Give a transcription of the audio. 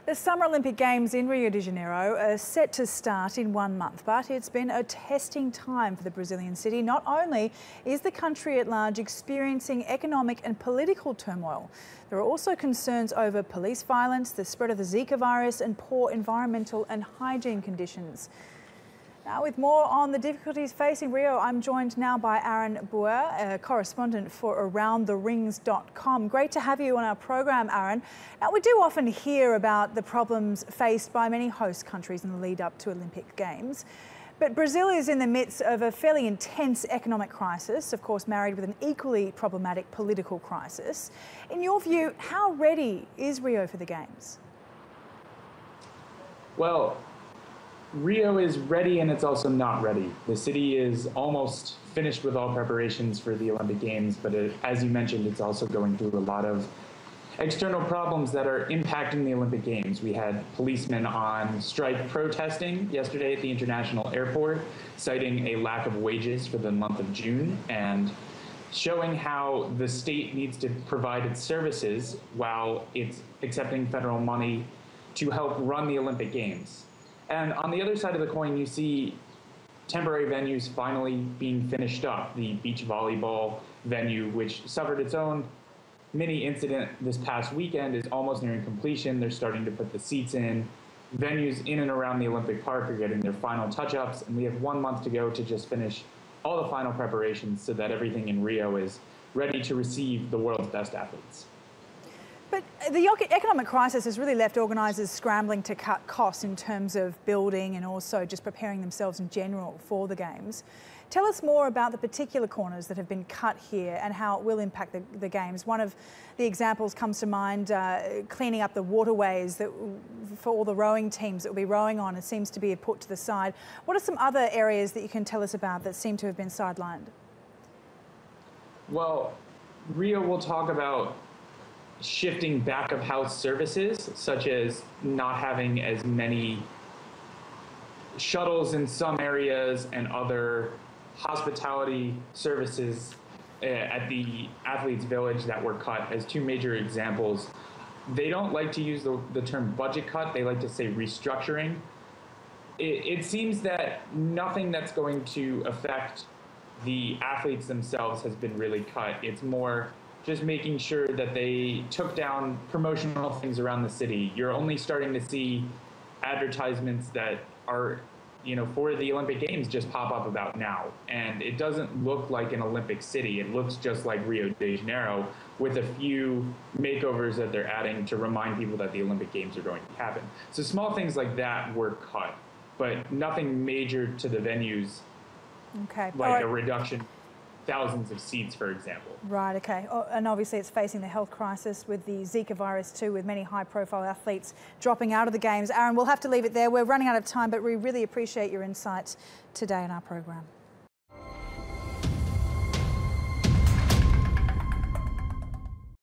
The Summer Olympic Games in Rio de Janeiro are set to start in 1 month, but it's been a testing time for the Brazilian city. Not only is the country at large experiencing economic and political turmoil, there are also concerns over police violence, the spread of the Zika virus and poor environmental and hygiene conditions. Now, with more on the difficulties facing Rio, I'm joined now by Aaron Bauer, a correspondent for AroundTheRings.com. Great to have you on our program, Aaron. Now, we do often hear about the problems faced by many host countries in the lead up to Olympic Games. But Brazil is in the midst of a fairly intense economic crisis, of course married with an equally problematic political crisis. In your view, how ready is Rio for the Games? Well, Rio is ready and it's also not ready. The city is almost finished with all preparations for the Olympic Games, but as you mentioned, it's also going through a lot of external problems that are impacting the Olympic Games. We had policemen on strike protesting yesterday at the international airport, citing a lack of wages for the month of June and showing how the state needs to provide its services while it's accepting federal money to help run the Olympic Games. And on the other side of the coin, you see temporary venues finally being finished up. The beach volleyball venue, which suffered its own mini incident this past weekend, is almost nearing completion. They're starting to put the seats in. Venues in and around the Olympic Park are getting their final touch-ups, and we have 1 month to go to just finish all the final preparations so that everything in Rio is ready to receive the world's best athletes. But the economic crisis has really left organisers scrambling to cut costs in terms of building and also just preparing themselves in general for the Games. Tell us more about the particular corners that have been cut here and how it will impact the Games. One of the examples comes to mind, cleaning up the waterways for all the rowing teams that will be rowing on. It seems to be put to the side. What are some other areas that you can tell us about that seem to have been sidelined? Well, Rio will talk about shifting back of house services, such as not having as many shuttles in some areas and other hospitality services at the Athletes Village that were cut as two major examples. They don't like to use the term budget cut, they like to say restructuring. It seems that nothing that's going to affect the athletes themselves has been really cut. It's more just making sure that they took down promotional things around the city. You're only starting to see advertisements that are, for the Olympic Games just pop up about now. And it doesn't look like an Olympic city. It looks just like Rio de Janeiro with a few makeovers that they're adding to remind people that the Olympic Games are going to happen. So small things like that were cut, but nothing major to the venues, like a reduction. Thousands of seats, for example. Right, okay. And obviously it's facing the health crisis with the Zika virus too, with many high-profile athletes dropping out of the Games. Aaron, we'll have to leave it there. We're running out of time, but we really appreciate your insights today in our program.